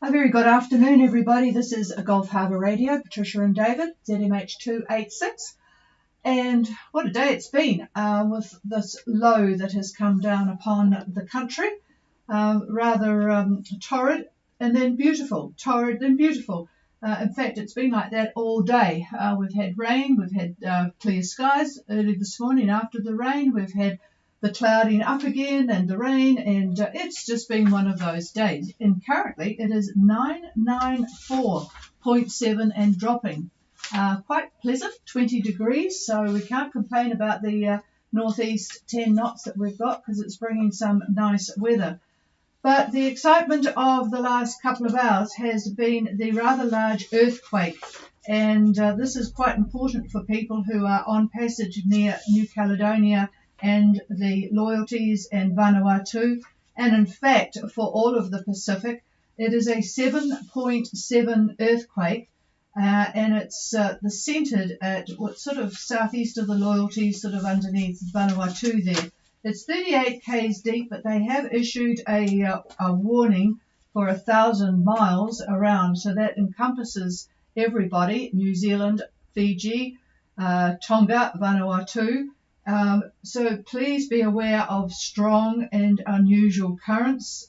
A very good afternoon, everybody. This is Gulf Harbour Radio, Patricia and David, ZMH286. And what a day it's been with this low that has come down upon the country. Rather torrid and then beautiful, torrid and beautiful. In fact, it's been like that all day. We've had rain, we've had clear skies early this morning after the rain. We've had the clouding up again and the rain, and it's just been one of those days. And currently it is 994.7 and dropping. Quite pleasant, 20 degrees, so we can't complain about the northeast 10 knots that we've got because it's bringing some nice weather. But the excitement of the last couple of hours has been the rather large earthquake, and this is quite important for people who are on passage near New Caledonia and the Loyalties and Vanuatu, and in fact for all of the Pacific. It is a 7.7 earthquake, and it's centred at what sort of southeast of the Loyalties, sort of underneath Vanuatu there. It's 38 k's deep, but they have issued a warning for 1,000 miles around, so that encompasses everybody: New Zealand, Fiji, Tonga, Vanuatu. So please be aware of strong and unusual currents,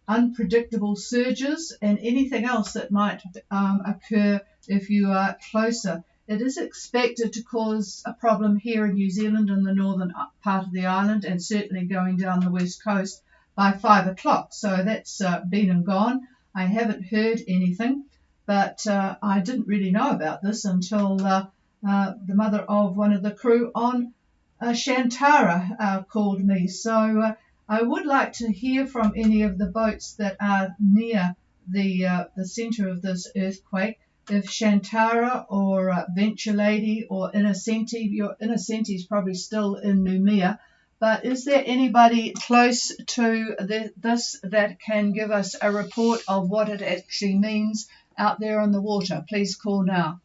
unpredictable surges, and anything else that might occur if you are closer. It is expected to cause a problem here in New Zealand in the northern part of the island, and certainly going down the west coast by 5 o'clock. So that's been and gone. I haven't heard anything, but I didn't really know about this until the mother of one of the crew on Shantara called me. So I would like to hear from any of the boats that are near the centre of this earthquake. If Shantara or Venture Lady or Innocenti, your Innocenti is probably still in Noumea, but is there anybody close to this that can give us a report of what it actually means out there on the water? Please call now.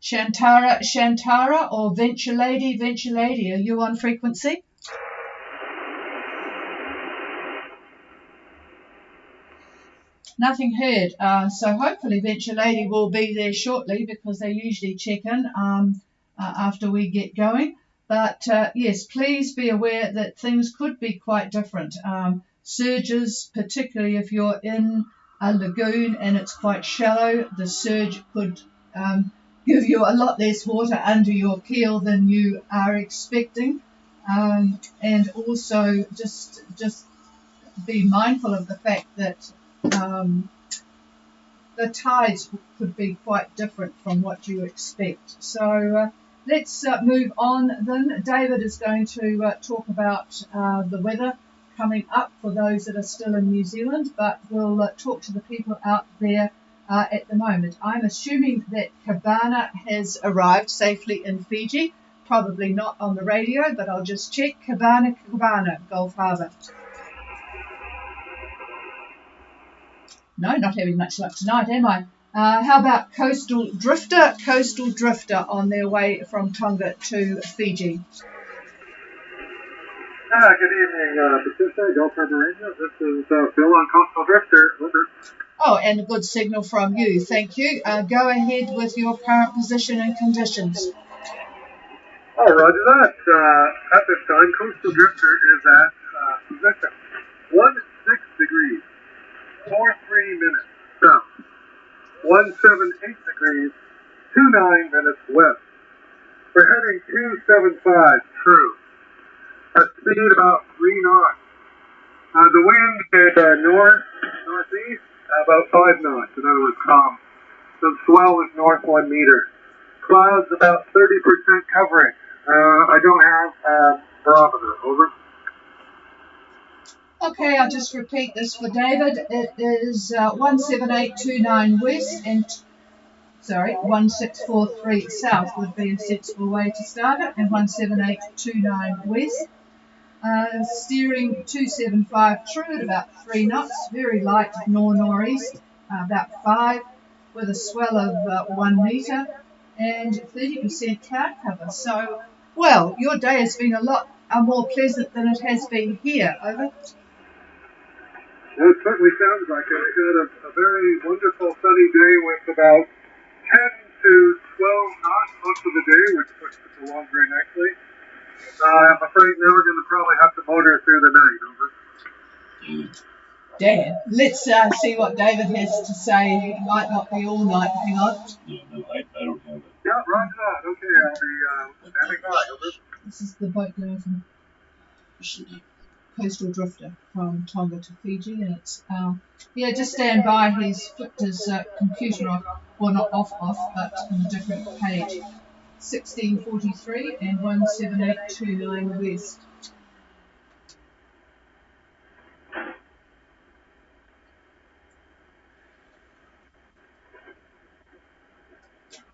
Shantara or Venture Lady, are you on frequency? Nothing heard, so hopefully Venture Lady will be there shortly, because they usually check in after we get going. But yes, please be aware that things could be quite different. Surges, particularly if you're in a lagoon and it's quite shallow, the surge could give you a lot less water under your keel than you are expecting. And also just be mindful of the fact that the tides could be quite different from what you expect. So let's move on then. David is going to talk about the weather coming up for those that are still in New Zealand, but we'll talk to the people out there at the moment. I'm assuming that Cabana has arrived safely in Fiji. Probably not on the radio, but I'll just check. Cabana, Gulf Harbour. No, not having much luck tonight, am I? How about Coastal Drifter on their way from Tonga to Fiji? Good evening, Patricia, Gulf Harbour Radio. This is Phil on Coastal Drifter. Over. Oh, and a good signal from you. Thank you. Go ahead with your current position and conditions. Oh, roger that. At this time, Coastal Drifter is at position 16 degrees. 43 minutes south, 178 degrees, 29 minutes west. We're heading 275 true, at speed about 3 knots. The wind is northeast, about 5 knots, in other words, calm. The swell is north 1 meter. Clouds about 30% coverage. I don't have a barometer. Over. Okay, I'll just repeat this for David. It is 17829 west and 1643 south would be a sensible way to start it, and 17829 west. Steering 275 true at about 3 knots, very light northeast, about 5, with a swell of 1 metre and 30% cloud cover. So, well, your day has been a lot more pleasant than it has been here. Over. Well, it certainly sounds like it. We had a very wonderful sunny day with about 10 to 12 knots most of the day, which pushed us along very nicely. I'm afraid now we're going to probably have to motor through the night. Over. Dan, let's see what David has to say. It might not be all night. Hang on. Yeah, no, I don't have it. Yeah, roger that. Okay, I'll be standing by. Over. This is the boat going from Coastal Drifter from Tonga to Fiji, and it's yeah, just stand by. He's flipped his computer off, well, not off, but on a different page. 1643 and 17829 west.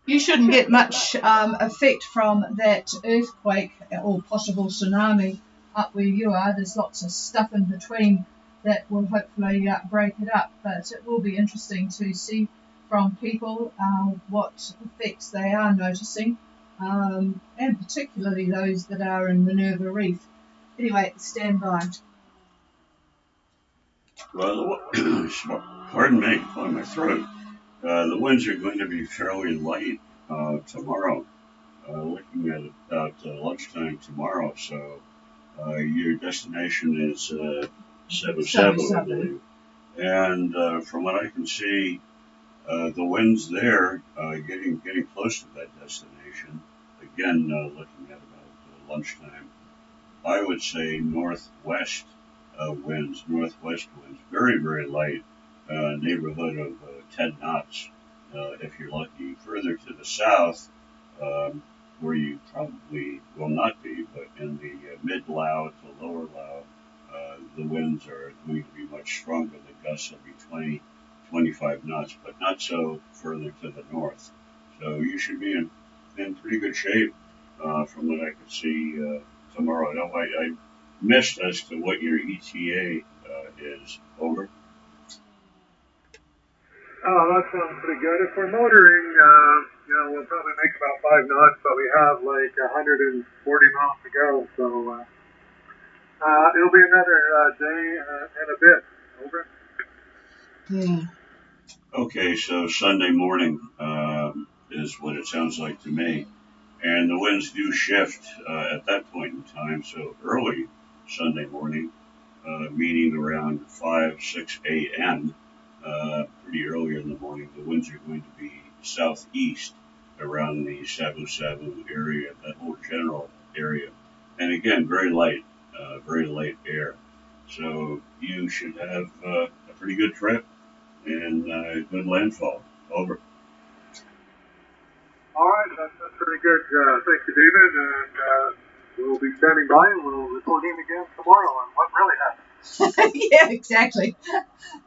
You shouldn't get much effect from that earthquake or possible tsunami up where you are. There's lots of stuff in between that will hopefully break it up, but it will be interesting to see from people what effects they are noticing, and particularly those that are in Minerva Reef. Anyway, stand by. Well, pardon me, on my throat. The winds are going to be fairly light tomorrow. Looking at about lunchtime tomorrow, so your destination is 77, I believe. And from what I can see, the winds there getting close to that destination. Again, looking at about lunchtime, I would say northwest winds, very, very light, neighborhood of 10 knots. If you're lucky, further to the south, where you probably will not be, but in the mid-Lao to lower Lao, the winds are going to be much stronger. The gusts will be 20, 25 knots, but not so further to the north. So you should be in pretty good shape from what I could see tomorrow. Now, I missed as to what your ETA is. Over. Oh, that sounds pretty good. If we're motoring, we'll probably make about 5 knots, but we have like 140 miles to go, so it'll be another day and a bit. Over. Yeah. Okay, so Sunday morning is what it sounds like to me. And the winds do shift at that point in time, so early Sunday morning, meaning around 5, 6 a.m., pretty early in the morning, the winds are going to be southeast around the Sabu area, that whole general area. And again, very light air. So you should have a pretty good trip and good landfall. Over. All right, that's pretty good. Thank you, David. And we'll be standing by and we'll report in again tomorrow on what really happened. Yeah, exactly.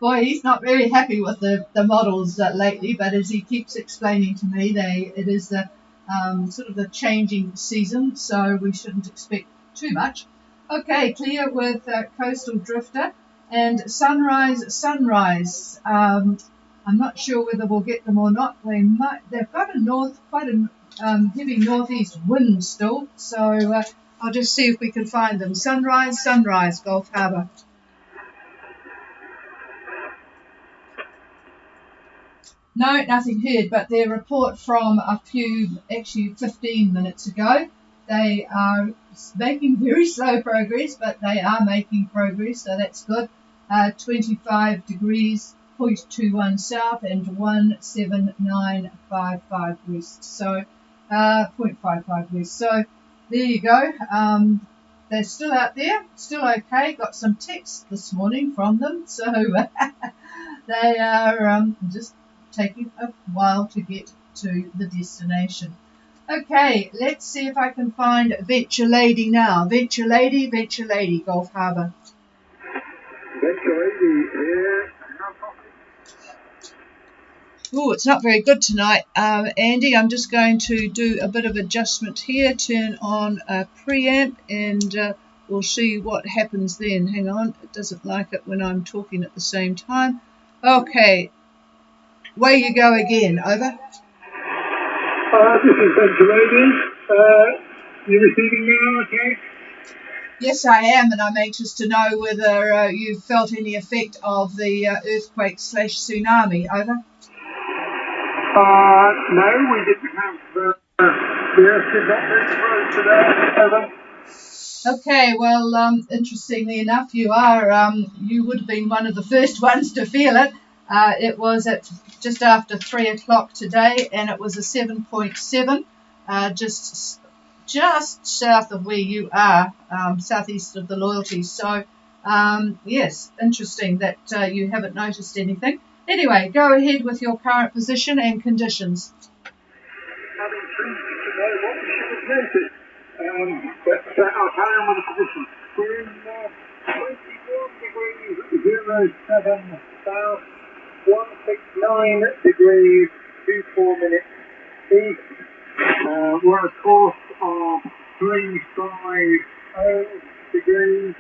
Boy, he's not very happy with the models lately, but as he keeps explaining to me, it is the sort of the changing season, so we shouldn't expect too much. Okay, clear with Coastal Drifter and Sunrise. I'm not sure whether we'll get them or not. They've got quite a heavy northeast wind still, so I'll just see if we can find them. Sunrise, Gulf Harbour. No, nothing heard, but their report from actually 15 minutes ago, they are making very slow progress, but they are making progress, so that's good. 25 degrees, 0.21 south and 17955 west, so 0.55 west. So there you go. They're still out there, still okay. Got some text this morning from them, so they are just taking a while to get to the destination. Okay, let's see if I can find Venture Lady now. Venture Lady, Gulf Harbour. Venture Lady, yeah. Oh, it's not very good tonight, Andy. I'm just going to do a bit of adjustment here, turn on a preamp, and we'll see what happens then. Hang on, it doesn't like it when I'm talking at the same time. Okay, away you go again, over. This is Venture Lady. You receiving now, okay? Yes, I am, and I'm anxious to know whether you've felt any effect of the earthquake/tsunami. Over. No, we didn't have the earth did not move for us today. Over. Okay, well, interestingly enough, you would have been one of the first ones to feel it. It was at just after 3 o'clock today, and it was a 7.7, just south of where you are, southeast of the Loyalties. So, yes, interesting that you haven't noticed anything. Anyway, go ahead with your current position and conditions. I'm intrigued to know what we should have noticed. But I'll carry on with the position. We're in 21 degrees 07 south, 169 degrees 24 minutes east. We're on a course of 350 degrees,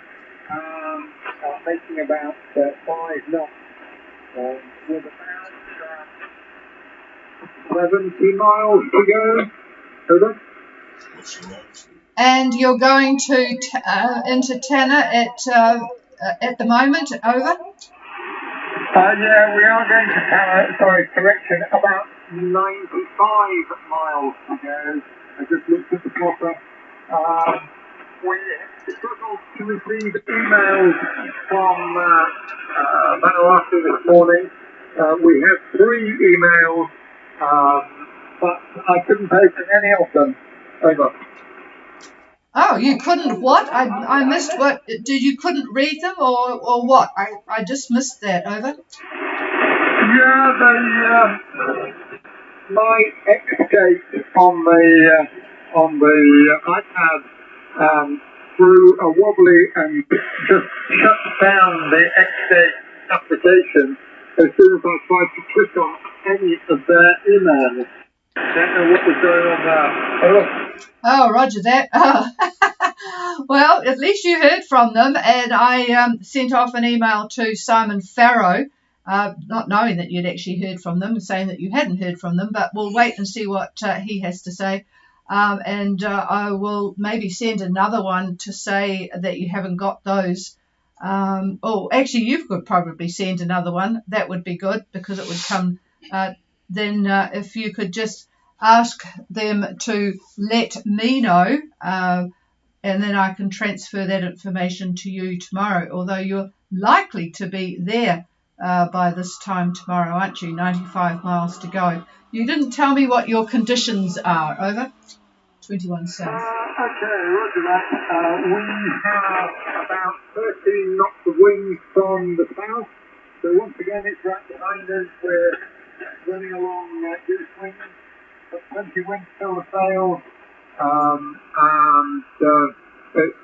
making about 5 knots. With about 70 miles to go. Over. And you're going to into Tanner at the moment. Over. Yeah, we are going to Tanner. Sorry, correction. About 95 miles to go. I just looked at the plotter. We struggled to receive emails from Vanuatu this morning. We had 3 emails, but I couldn't open any of them. Over. Oh, you couldn't what? I missed what? Did you couldn't read them or what? I just missed that. Over. Yeah, my Xscape on the iPad threw a wobbly and just shut down the Xscape application as soon as I tried to click on any of their emails. Don't know what was going on there. Oh, roger that. Oh. Well, at least you heard from them, and I sent off an email to Simon Farrow, not knowing that you'd actually heard from them, saying that you hadn't heard from them, but we'll wait and see what he has to say. And I will maybe send another one to say that you haven't got those. Actually, you could probably send another one. That would be good because it would come then if you could just ask them to let me know, and then I can transfer that information to you tomorrow, although you're likely to be there by this time tomorrow, aren't you? 95 miles to go. You didn't tell me what your conditions are. Over. 21 south. Okay, roger that. We have about 13 knots of wind from the south. So once again, it's right behind us. We're running along goose wings. But plenty of wind still the sails. And it's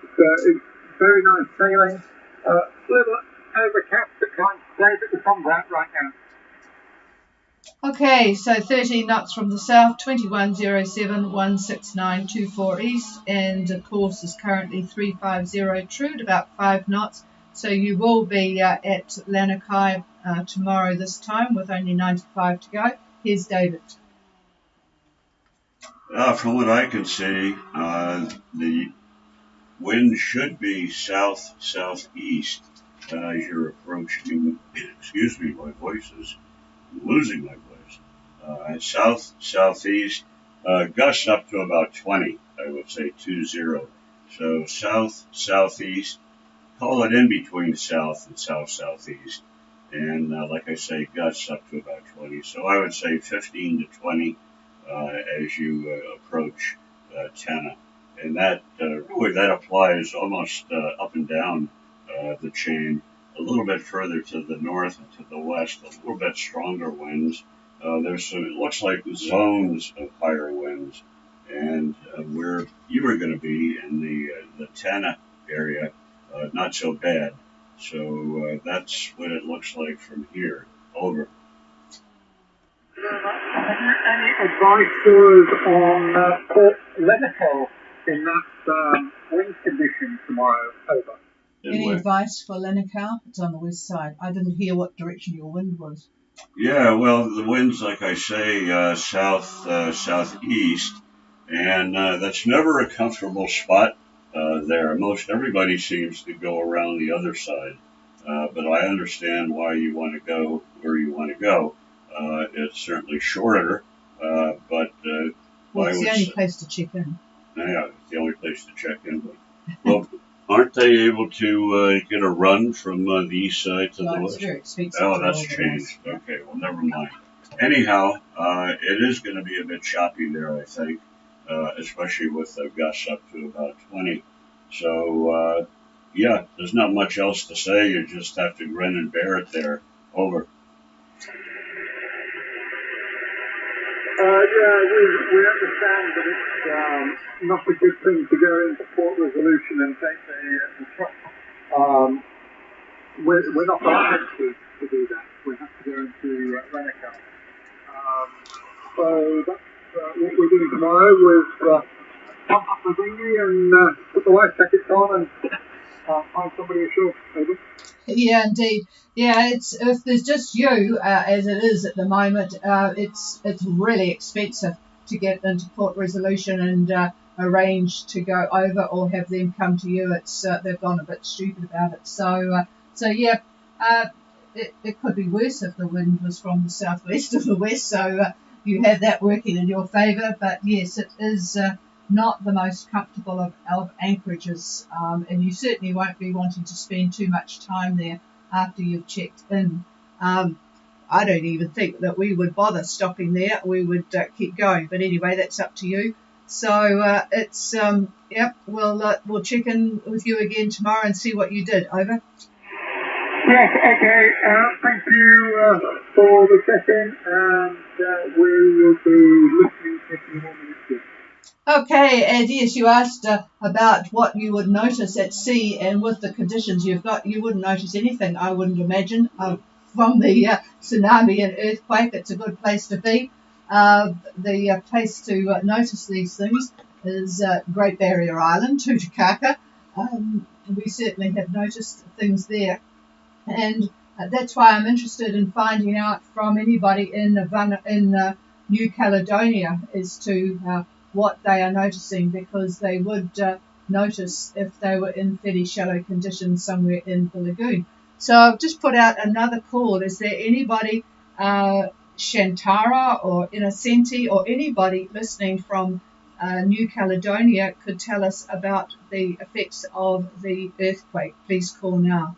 very nice sailing. Little overcast at times today, but the sun's out right now. Okay, so 13 knots from the south, 2107, 16924 east, and the course is currently 350 true at about 5 knots. So you will be at Lanakai tomorrow this time with only 95 to go. Here's David. From what I can see, the wind should be south-southeast as you're approaching. Excuse me, my voice is losing my voice. South-southeast, gusts up to about 20, I would say 20. So south-southeast, call it in between south and south-southeast. And like I say, gusts up to about 20. So I would say 15 to 20 as you approach Tanna. And that really that applies almost up and down the chain, a little bit further to the north and to the west, a little bit stronger winds. There's it looks like zones of higher winds, and where you were going to be in the Tanna area, not so bad. So that's what it looks like from here. Over. Any advice for us on Port Lenico in that wind condition tomorrow? Over. Any advice for Lenico? It's on the west side. I didn't hear what direction your wind was. Yeah, well, the wind's, like I say, southeast, and that's never a comfortable spot there. Most everybody seems to go around the other side, but I understand why you want to go where you want to go. It's certainly shorter, but well, it's the only place to check in. Yeah, it's the only place to check in. But, well, aren't they able to get a run from the east side to the west? It's very expensive. Oh, that's changed. Okay, well, never mind. Anyhow, it is going to be a bit choppy there, I think, especially with the gusts up to about 20. So, yeah, there's not much else to say. You just have to grin and bear it there. Over. Yeah, we understand that it's not a good thing to go into Port Resolution and take the truck. We're not permitted to do that. We have to go into Rennica. So that's what we're doing tomorrow with pump up the dinghy and put the life jackets on and find somebody ashore. Over. Yeah, indeed. Yeah, it's if there's just you, as it is at the moment, it's really expensive to get into Port Resolution and arrange to go over or have them come to you. It's they've gone a bit stupid about it. So yeah, it could be worse if the wind was from the southwest or the west. So you have that working in your favour. But yes, it is not the most comfortable of anchorages, and you certainly won't be wanting to spend too much time there after you've checked in. I don't even think that we would bother stopping there. We would keep going. But anyway, that's up to you. So it's yeah, we'll check in with you again tomorrow and see what you did. Over. Yes, okay. Thank you for the session, and we will be listening in a few more minutes. Okay, and yes, you asked about what you would notice at sea, and with the conditions you've got, you wouldn't notice anything, I wouldn't imagine, from the tsunami and earthquake. It's a good place to be. The place to notice these things is Great Barrier Island, Tutukaka. We certainly have noticed things there, and that's why I'm interested in finding out from anybody in New Caledonia as to what they are noticing, because they would notice if they were in fairly shallow conditions somewhere in the lagoon. So I've just put out another call. Is there anybody, Shantara or Innocenti or anybody listening from New Caledonia could tell us about the effects of the earthquake? Please call now.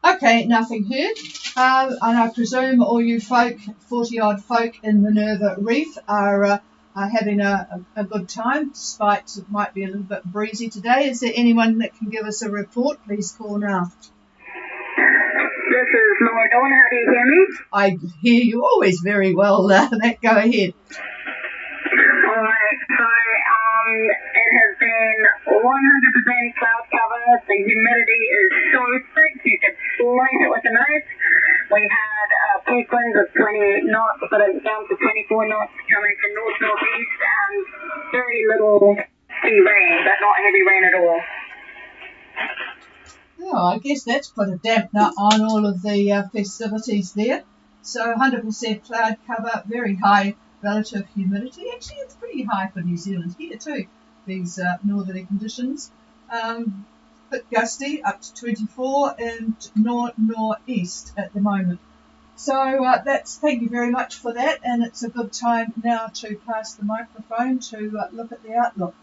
Okay, nothing heard. And I presume all you folk, 40-odd folk in Minerva Reef, are having a good time, despite it might be a little bit breezy today. Is there anyone that can give us a report? Please call now. This is Laura Dawn. How do you hear me? I hear you always very well, Matt. Go ahead. All right. So it has been 100% cloud cover. The humidity is so thick you could slice it with a knife. We had peak winds of 28 knots, but it's down to 24 knots coming from north-northeast, and very little sea rain, but not heavy rain at all. Oh, I guess that's put a dampener on all of the festivities there. So 100% cloud cover, very high relative humidity. Actually, it's pretty high for New Zealand here too, these northerly conditions. Bit gusty, up to 24, and north-northeast at the moment. So thank you very much for that, and it's a good time now to pass the microphone to look at the outlook.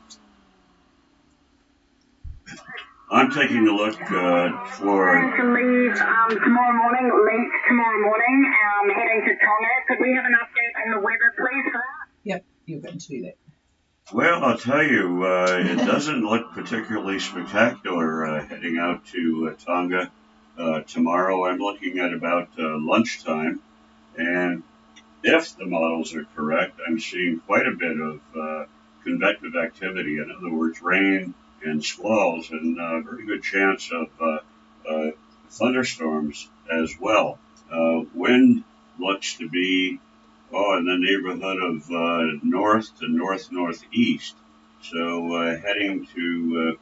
I'm taking a look for... To leave tomorrow morning, late tomorrow morning, heading to Tonga. Could we have an update on the weather, please, for that? Yep, you're going to do that. Well, I'll tell you, it doesn't look particularly spectacular heading out to Tonga tomorrow. I'm looking at about lunchtime, and if the models are correct, I'm seeing quite a bit of convective activity. In other words, rain and squalls, and a very good chance of thunderstorms as well. Wind looks to be in the neighborhood of north to north-northeast. So heading to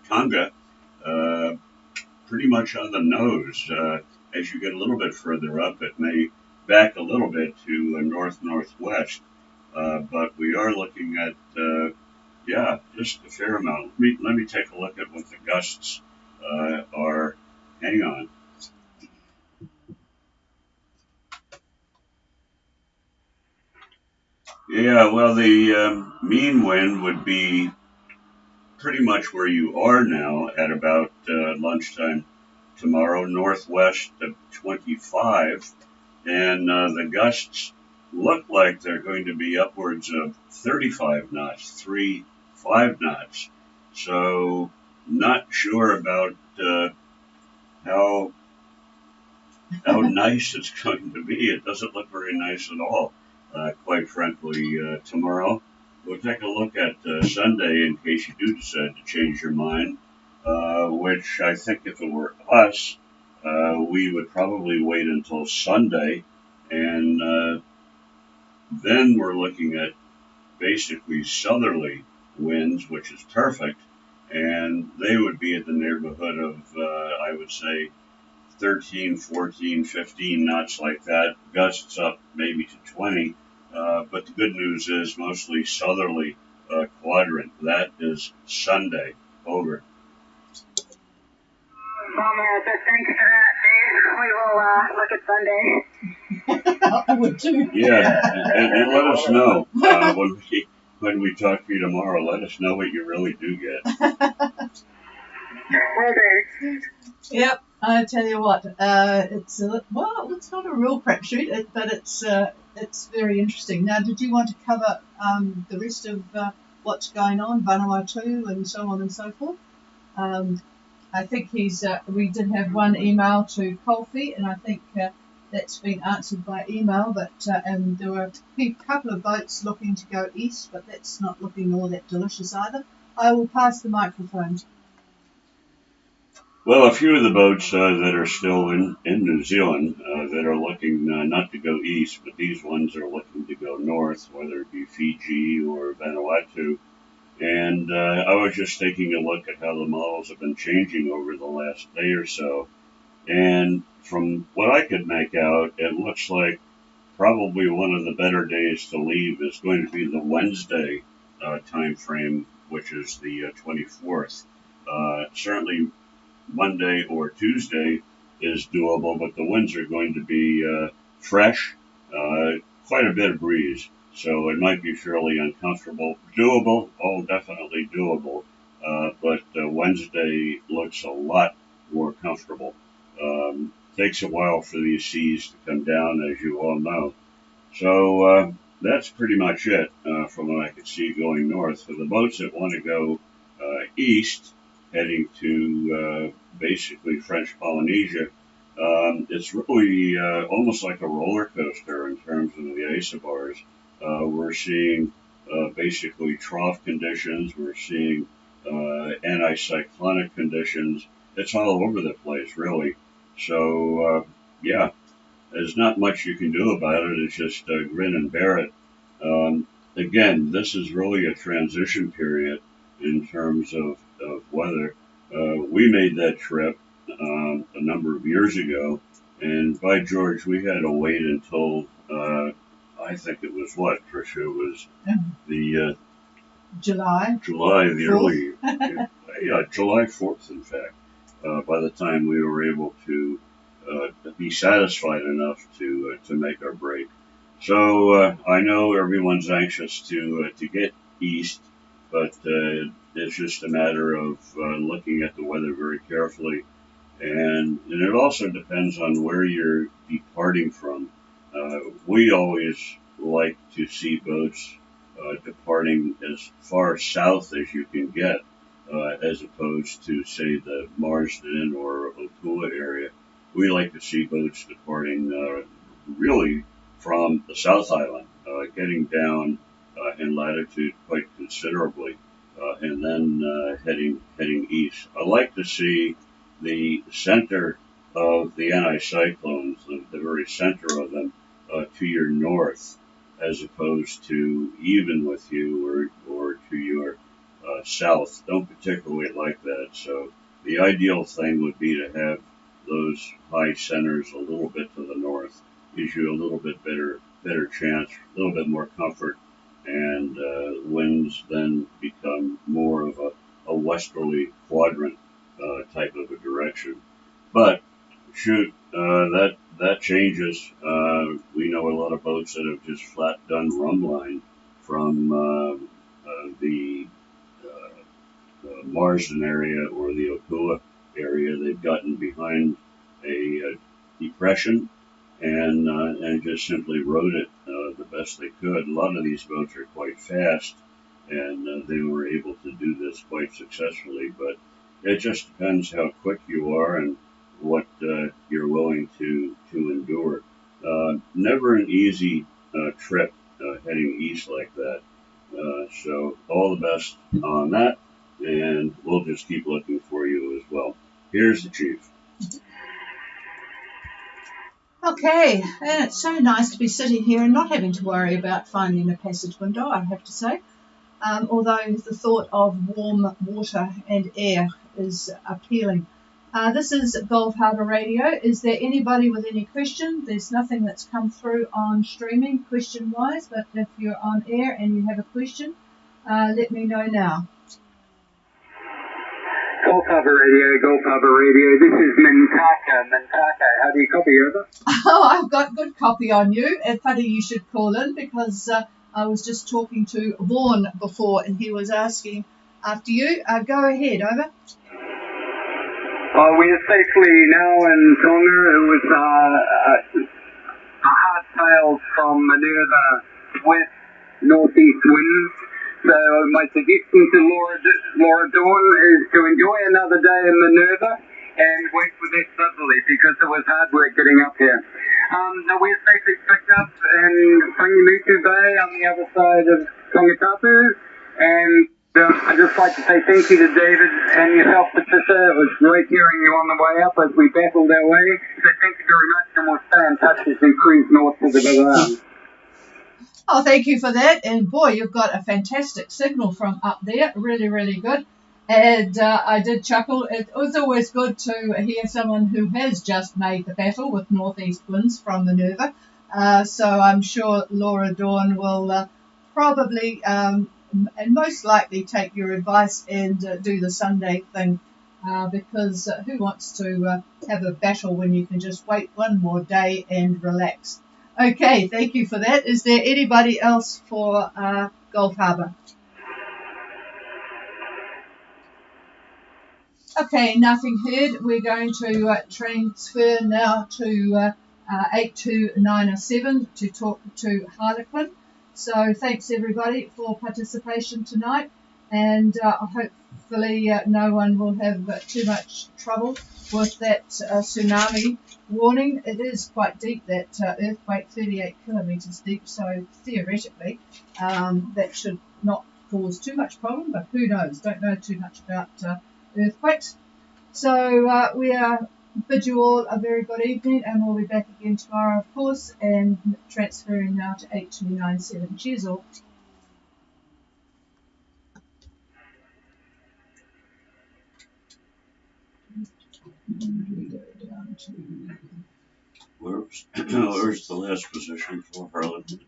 Tonga, pretty much on the nose. As you get a little bit further up, it may back a little bit to north-northwest. but we are looking at, just a fair amount. Let me take a look at what the gusts are. Hang on. Yeah, well, the mean wind would be pretty much where you are now at about lunchtime tomorrow, northwest of 25, and the gusts look like they're going to be upwards of 35 knots, 5 knots. So, not sure about how nice it's going to be. It doesn't look very nice at all, quite frankly, tomorrow. We'll take a look at Sunday in case you do decide to change your mind, which I think if it were us, we would probably wait until Sunday, and then we're looking at basically southerly winds, which is perfect, and they would be at the neighborhood of, I would say, 13, 14, 15 knots like that, gusts up maybe to 20. But the good news is mostly southerly quadrant. That is Sunday. Over. America, thanks for that, Dave. We will look at Sunday. I would too. Yeah, and let us know when we talk to you tomorrow. Let us know what you really do get. Will do. Yep, I tell you what, it's not a real crapshoot, but it's very interesting. Now, did you want to cover the rest of what's going on, Vanuatu and so on and so forth? I think we did have one email to Colfi, and I think that's been answered by email, but and there were a couple of boats looking to go east, but that's not looking all that delicious either. I will pass the microphone. Well, a few of the boats that are still in New Zealand that are looking not to go east, but these ones are looking to go north, whether it be Fiji or Vanuatu. And I was just taking a look at how the models have been changing over the last day or so. And from what I could make out, it looks like probably one of the better days to leave is going to be the Wednesday time frame, which is the 24th. Certainly Monday or Tuesday is doable, but the winds are going to be fresh, quite a bit of breeze, so it might be fairly uncomfortable. Doable, definitely doable, but Wednesday looks a lot more comfortable. Takes a while for these seas to come down, as you all know. So that's pretty much it from what I could see going north. For the boats that want to go east, heading to basically French Polynesia, it's really almost like a roller coaster in terms of the isobars. We're seeing basically trough conditions. We're seeing anticyclonic conditions. It's all over the place, really. So, there's not much you can do about it. It's just grin and bear it. Again, this is really a transition period in terms of weather. We made that trip a number of years ago, and by George, we had to wait until I think it was what, Tricia? It was the July, the 4th. early, July 4th, in fact. By the time we were able to be satisfied enough to make our break. So I know everyone's anxious to get east, but it's just a matter of looking at the weather very carefully, and it also depends on where you're departing from. We always like to see boats departing as far south as you can get, as opposed to, say, the Marsden or Okula area. We like to see boats departing really from the South Island, getting down in latitude quite considerably, and then heading east. I like to see the center of the anticyclones, the very center of them, to your north, as opposed to even with you or to your south. Don't particularly like that. So the ideal thing would be to have those high centers a little bit to the north. Gives you a little bit better chance, a little bit more comfort and winds then become more of a westerly quadrant type of a direction. But shoot, that changes. We know a lot of boats that have just flat done rumline from the Marsden area or the Opua area. They've gotten behind a depression and just simply rode it the best they could. A lot of these boats are quite fast, and they were able to do this quite successfully. But it just depends how quick you are and what you're willing to endure. Never an easy trip heading east like that. So all the best on that, and we'll just keep looking for you as well. Here's the chief. Okay, and it's so nice to be sitting here and not having to worry about finding a passage window, I have to say. Although the thought of warm water and air is appealing. This is Gulf Harbour Radio. Is there anybody with any question? There's nothing that's come through on streaming question-wise, but if you're on air and you have a question, let me know now. Gulf Harbour Radio, this is Mintaka, how do you copy, over? Oh, I've got good copy on you. Funny you should call in because I was just talking to Vaughan before and he was asking after you. Go ahead, over. We are safely now in Tonga. It was a hard sail from Minerva with northeast winds. So my suggestion to Laura Dawn is to enjoy another day in Minerva and wait for this southerly because it was hard work getting up here. Now we're safely picked up in Whangamutu Bay on the other side of Tongatapu, and I'd just like to say thank you to David and yourself, Patricia. It was great hearing you on the way up as we battled our way. So thank you very much, and we'll stay in touch as we cruise north to the Bazaar. Oh, thank you for that. And boy, you've got a fantastic signal from up there. Really, really good. And I did chuckle. It was always good to hear someone who has just made the battle with northeast winds from Minerva. So I'm sure Laura Dawn will probably and most likely take your advice and do the Sunday thing because who wants to have a battle when you can just wait one more day and relax? Okay, thank you for that. Is there anybody else for Gulf Harbour? Okay, nothing heard. We're going to transfer now to 8297 to talk to Harlequin. So thanks everybody for participation tonight, and hopefully no one will have too much trouble with that tsunami warning. It is quite deep, that earthquake, 38 kilometres deep, so theoretically that should not cause too much problem, but who knows, don't know too much about earthquakes. So we bid you all a very good evening, and we'll be back again tomorrow, of course, and transferring now to 8297. Cheers all. Where's the last position for Harlequin?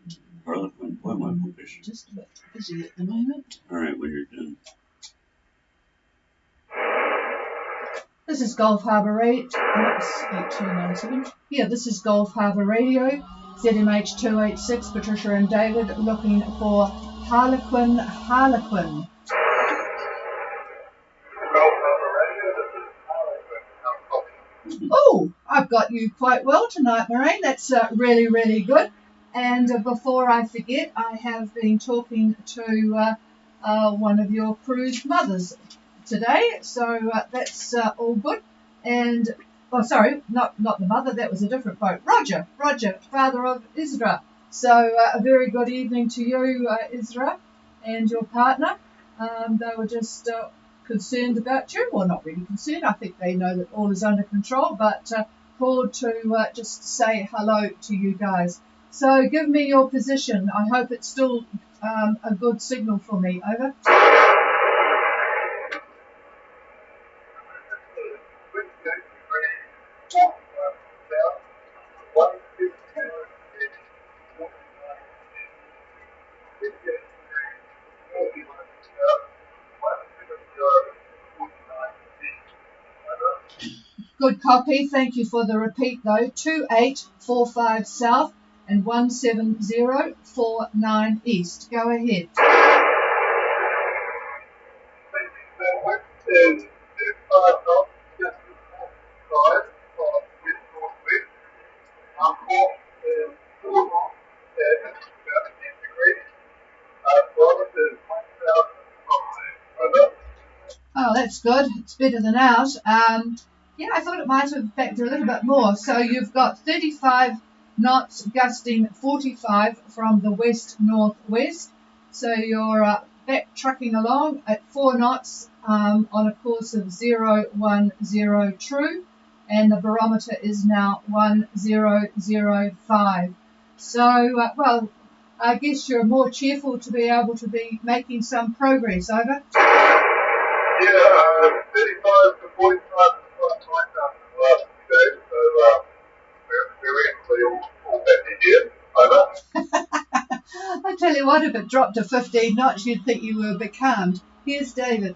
Harlequin, why am I busy? Just a bit busy at the moment. All right, when you're done. This is Gulf Harbour Radio. Oops, 8297. Yeah, this is Gulf Harbour Radio. ZMH 286. Patricia and David looking for Harlequin. Oh, I've got you quite well tonight, Maureen. That's really, really good. And before I forget, I have been talking to one of your crew's mothers today, so that's all good. And oh, sorry, not the mother, that was a different boat. Roger, father of Isra. So a very good evening to you, Isra, and your partner. They were just concerned about you. Well, not really concerned. I think they know that all is under control, but called to just say hello to you guys. So give me your position. I hope it's still a good signal for me. Over. good copy. Thank you for the repeat though. 2845 south and 17049 east. Go ahead. Is 5 knots, just to the side of west-northwest. North is 4 knots at about 10 degrees. Climate is 1005. Over. Oh, that's good. It's better than out. Yeah, I thought it might have backed a little bit more. So you've got 35 knots gusting 45 from the west-northwest. So you're back trucking along at 4 knots on a course of 010 true. And the barometer is now 1005. So, well, I guess you're more cheerful to be able to be making some progress. Over. Yeah, 35 to 45 is quite nice after the last few days, so we're actually all back again. Over. I tell you what, if it dropped to 15 knots, you'd think you were becalmed. Here's David.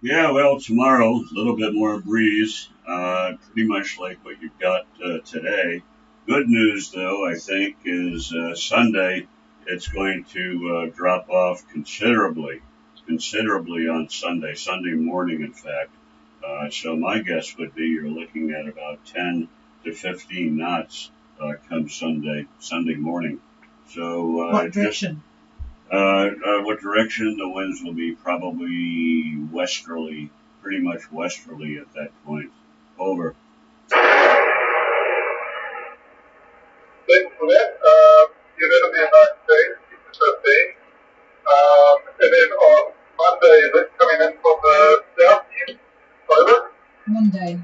Yeah, well, tomorrow, a little bit more breeze, pretty much like what you've got today. Good news, though, I think, is Sunday, it's going to drop off considerably on Sunday morning, in fact. So my guess would be you're looking at about 10 to 15 knots come Sunday morning. So What direction? What direction? The winds will be probably westerly, pretty much westerly at that point. Over. Thanks for that. Yeah, that'll be a nice day, 6 to 15. And then on Monday, is it coming in from the southeast? Over. Monday.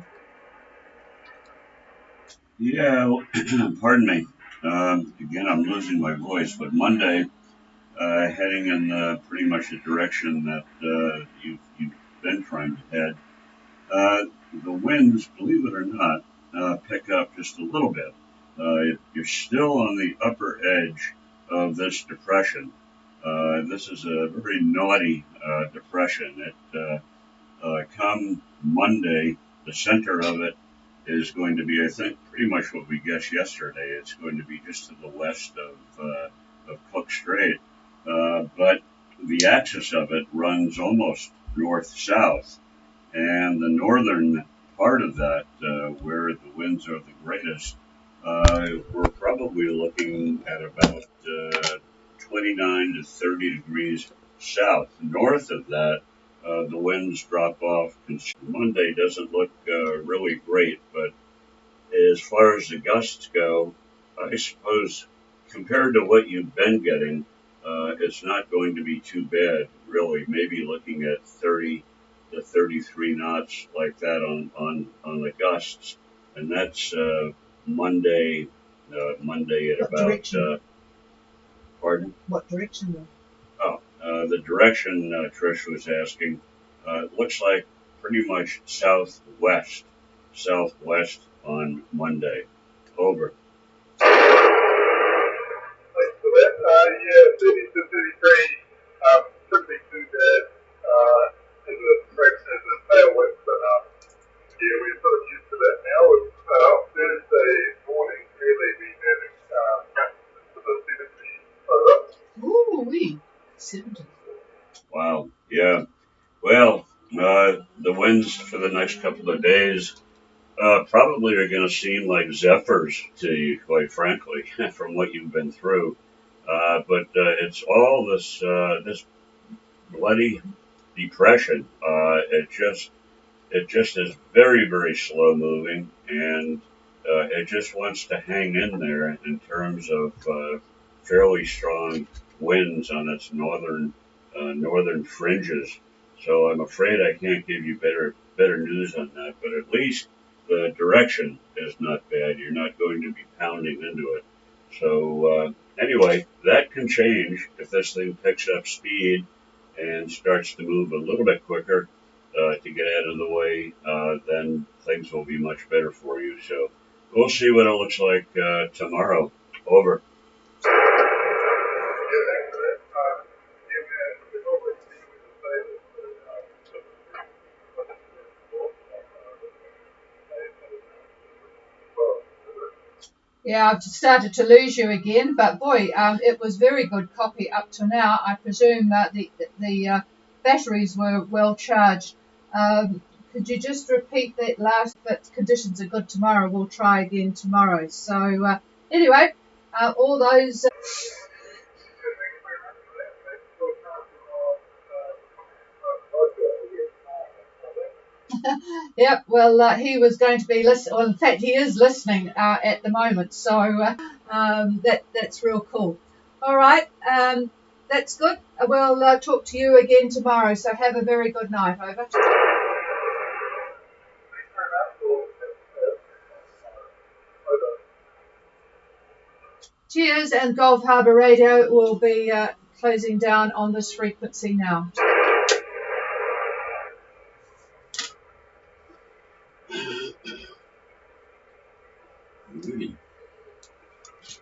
Yeah, pardon me. Again, I'm losing my voice, but Monday, heading in pretty much the direction that you've been trying to head. The winds, believe it or not, pick up just a little bit. You're still on the upper edge of this depression. This is a very naughty depression. It come Monday, the center of it is going to be, I think, pretty much what we guessed yesterday. It's going to be just to the west of Cook Strait. But the axis of it runs almost north-south, and the northern part of that, where the winds are the greatest, we're probably looking at about 29 to 30 degrees south. North of that, the winds drop off. Monday doesn't look really great, but as far as the gusts go, I suppose compared to what you've been getting, it's not going to be too bad, really. Maybe looking at 30 to 33 knots like that on the gusts, and that's Monday at What about. Direction? Pardon? What direction though? The direction Trish was asking looks like pretty much southwest on Monday. Over. Thanks for that. Yeah, 30 to 33 shouldn't be too bad as a tailwind, but yeah, we're sort of used to that now. Thursday morning, really, we had gusts into the 70s. Over. Ooh, wee. 70. Wow. Yeah. Well, the winds for the next couple of days probably are going to seem like zephyrs to you, quite frankly, from what you've been through. But it's all this bloody depression. It just is very, very slow moving, and it just wants to hang in there in terms of fairly strong winds on its northern fringes. So I'm afraid I can't give you better news on that, but at least the direction is not bad. You're not going to be pounding into it. So anyway, that can change if this thing picks up speed and starts to move a little bit quicker to get out of the way. Then things will be much better for you. So we'll see what it looks like tomorrow. Over. Yeah, I've started to lose you again, but boy, it was very good copy up to now. I presume the batteries were well charged. Could you just repeat that last bit? Conditions are good tomorrow. We'll try again tomorrow. So anyway, all those. Yep. Well, he was going to be listening. Well, in fact, he is listening at the moment. So that's real cool. All right. That's good. We'll talk to you again tomorrow. So have a very good night. Over. Cheers, and Gulf Harbour Radio will be closing down on this frequency now. Really?